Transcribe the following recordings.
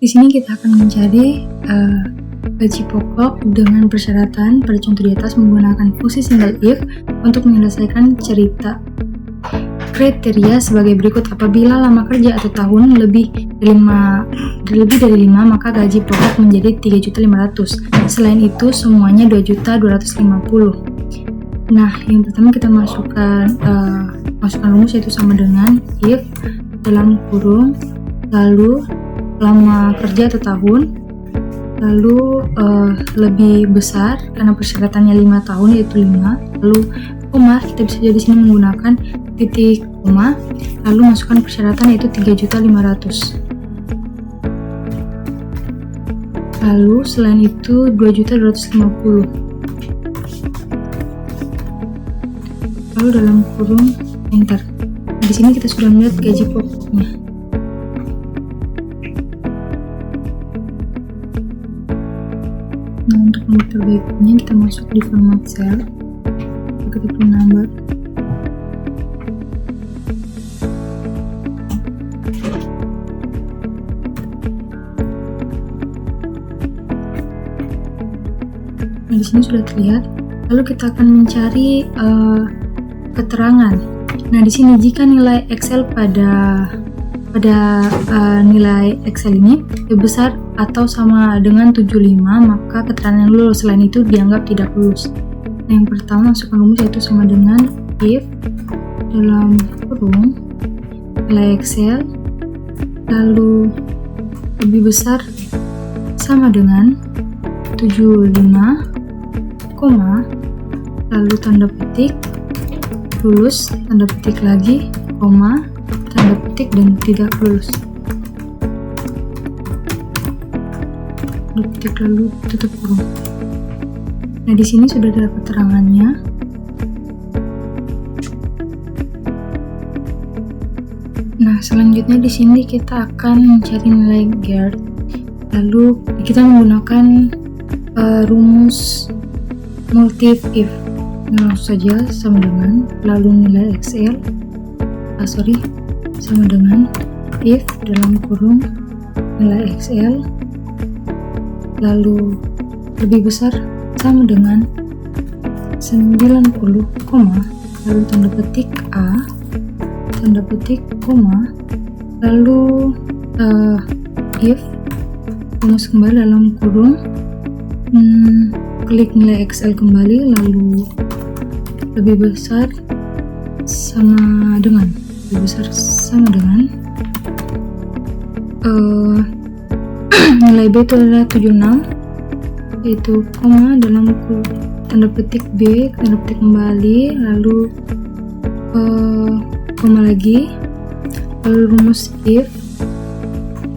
Di sini kita akan mencari gaji pokok dengan persyaratan pada contoh di atas menggunakan fungsi single if untuk menyelesaikan cerita. Kriteria sebagai berikut: apabila lama kerja atau tahun lebih dari 5, maka gaji pokok menjadi 3.500.000. Selain itu semuanya 2.250.000. Nah, yang pertama kita masukkan rumus, yaitu sama dengan if dalam kurung lalu lama kerja atau tahun lalu lebih besar karena persyaratannya 5 tahun yaitu 5, lalu koma, kita bisa jadi sini menggunakan titik koma, lalu masukkan persyaratan yaitu 3.500.000. Lalu selain itu 2.250.000. Lalu dalam kurung enter. Nah, di sini kita sudah melihat gaji pokoknya. Nah, untuk memperbaikinya kita masuk di format cell, ketik penambah. Nah, di sini sudah terlihat. Lalu kita akan mencari keterangan. Nah, di sini jika nilai Excel pada nilai Excel ini lebih besar atau sama dengan 75, maka keterangan yang lulus. Selain itu dianggap tidak lulus. Nah, yang pertama masukkan rumus yaitu sama dengan if dalam kurung nilai Excel lalu lebih besar sama dengan 75, lalu tanda petik lulus, tanda petik lagi, koma, tanda petik, dan tidak lulus. Tanda petik lalu tutup kurung. Nah, di sini sudah ada keterangannya. Nah, selanjutnya di sini kita akan mencari nilai GERD. Lalu kita menggunakan rumus multi if. Nah, langsung saja sama dengan lalu nilai Excel sama dengan if dalam kurung nilai Excel lalu lebih besar sama dengan 90, lalu tanda petik A, tanda petik koma, lalu if rumus kembali dalam kurung klik nilai Excel kembali lalu lebih besar sama dengan nilai B itu adalah 76, yaitu koma dalam tanda petik B, tanda petik kembali lalu koma lagi, lalu rumus if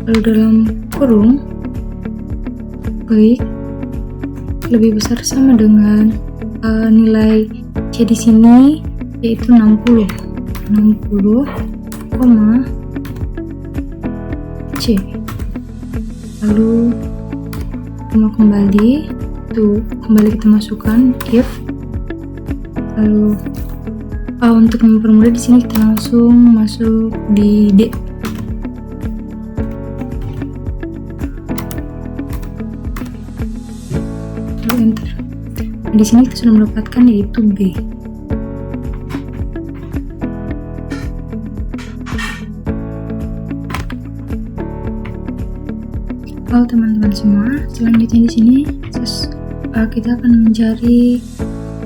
lalu dalam kurung klik lebih besar sama dengan nilai C di sini yaitu 60, C, lalu kembali kita masukkan if, lalu untuk mempermudah di sini kita langsung masuk di D. Lalu enter. Nah, di sini kita sudah mendapatkan yaitu B. Halo teman-teman semua, selanjutnya di sini kita akan mencari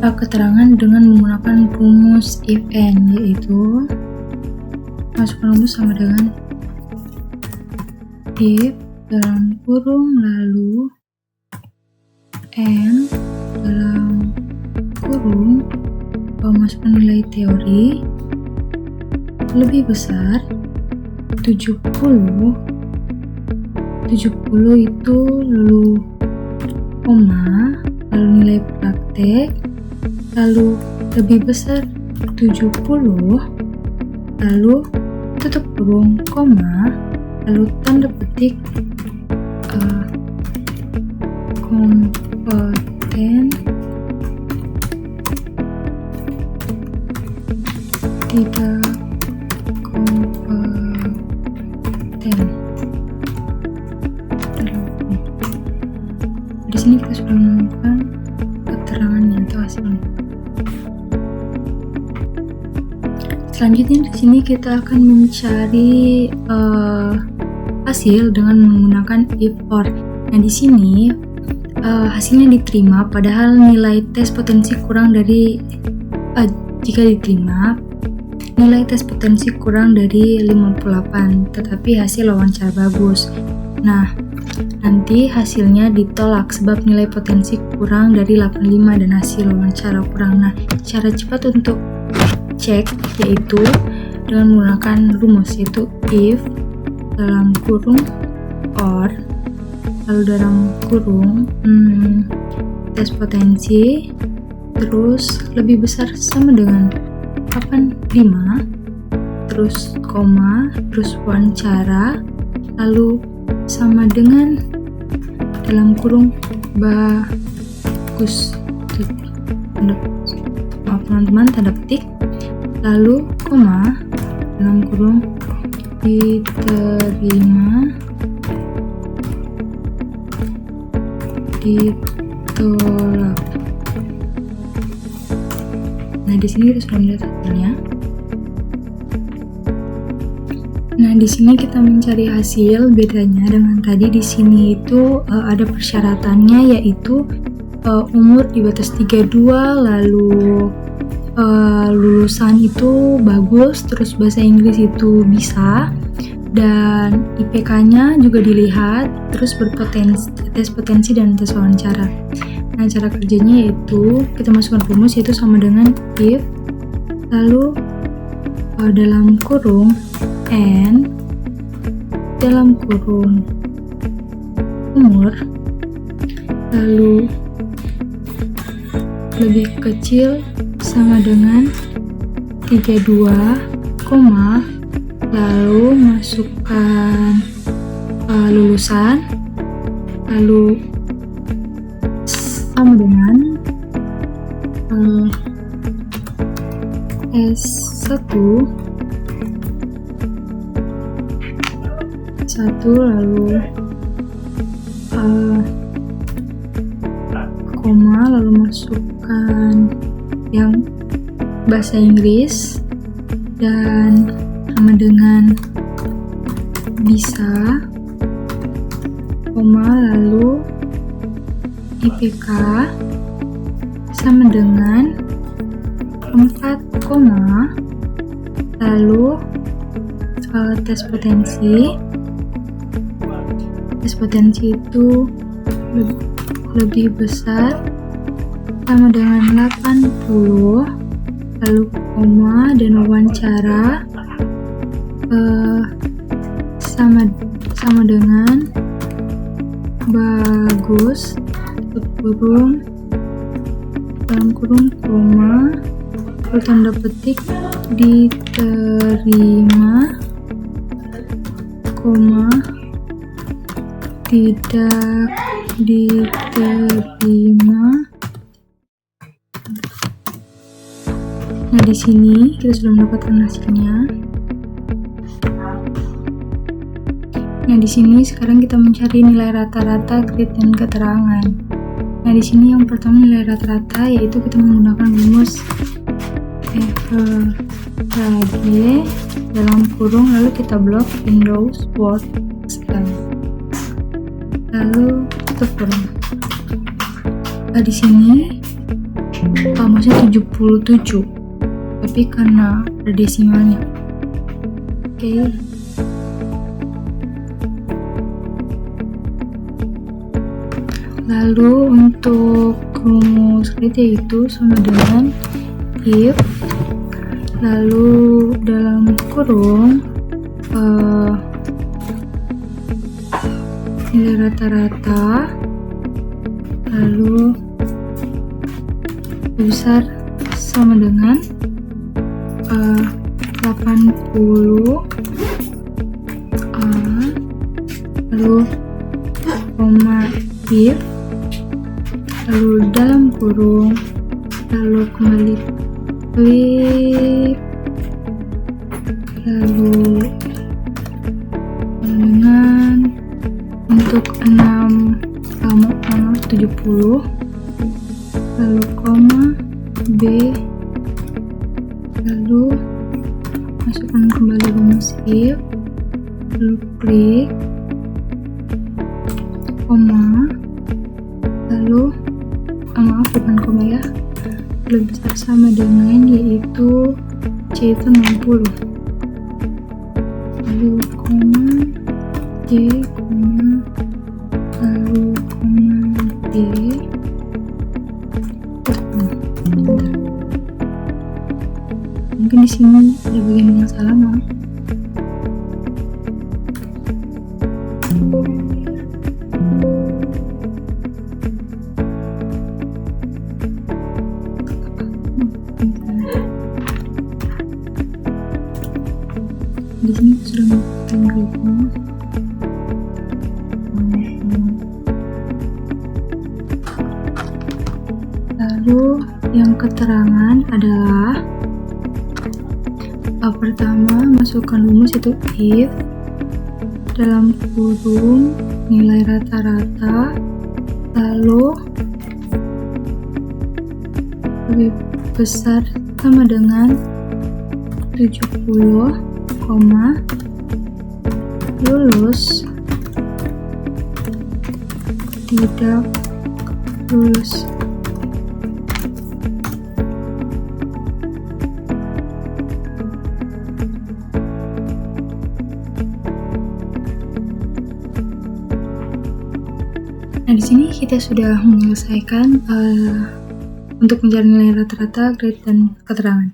keterangan dengan menggunakan rumus if and, yaitu masukkan rumus sama dengan if dalam kurung lalu and dalam kurung masukkan nilai teori lebih besar 70 itu lalu koma, lalu nilai praktek, lalu lebih besar 70, lalu tutup kurung, koma, lalu tanda petik kompeten tidak kompeten. cantumkan keterangannya atau hasilnya. Selanjutnya di sini kita akan mencari hasil dengan menggunakan if or. Nah di sini hasilnya diterima padahal nilai tes potensi kurang dari jika diterima nilai tes potensi kurang dari 58 tetapi hasil wawancara bagus. Nah nanti hasilnya ditolak sebab nilai potensi kurang dari 85 dan hasil wawancara kurang. Nah cara cepat untuk cek yaitu dengan menggunakan rumus yaitu if dalam kurung or lalu dalam kurung tes potensi terus lebih besar sama dengan 85 terus koma terus wawancara lalu sama dengan dalam kurung bagus teman-teman tanda petik lalu koma dalam kurung diterima ditolak. Nah di sini kita sudah melihat hasilnya. Nah di sini kita mencari hasil. Bedanya dengan tadi di sini itu ada persyaratannya yaitu umur di batas 32, lalu lulusan itu bagus, terus bahasa Inggris itu bisa, dan IPK-nya juga dilihat, terus tes potensi dan tes wawancara. Nah cara kerjanya yaitu kita masukkan rumus yaitu sama dengan if lalu dalam kurung n dalam kurung umur lalu lebih kecil sama dengan 32, lalu masukkan lulusan lalu sama dengan S1 lalu koma lalu masukkan yang bahasa Inggris dan sama dengan bisa koma lalu IPK sama dengan 4, lalu tes potensi itu lebih besar sama dengan 80, lalu koma dan wawancara sama dengan bagus kurung dalam kurung koma lalu tanda petik diterima koma tidak diterima. Nah di sini kita sudah mendapatkan hasilnya. Nah di sini sekarang kita mencari nilai rata-rata grade dan keterangan. Nah di sini yang pertama nilai rata-rata yaitu kita menggunakan rumus FHG dalam kurung lalu kita blok Windows Word Excel lalu tutup kurung. Nah di sini maksudnya 77 tapi karena ada desimalnya. Oke. Lalu untuk rumus grade yaitu sama dengan if lalu dalam kurung nilai rata-rata lalu besar sama dengan 80 lalu koma if lalu dalam kurung lalu kembali klik lalu dengan untuk 70 lalu koma, B, lalu masukkan kembali rumus if, lalu klik, koma, lalu maaf bukan koma ya, lebih besar sama dengan yaitu C itu 60, lalu koma, J, koma, lalu koma, D, mungkin di sini ada bagian yang salah, maaf. Di sini sudah melakukan grupnya. Lalu yang keterangan adalah pertama masukkan rumus itu if dalam kurung nilai rata-rata lalu lebih besar sama dengan 70, lulus tidak lulus. Nah, di sini kita sudah menyelesaikan untuk mencari nilai rata-rata, grade, dan keterangan.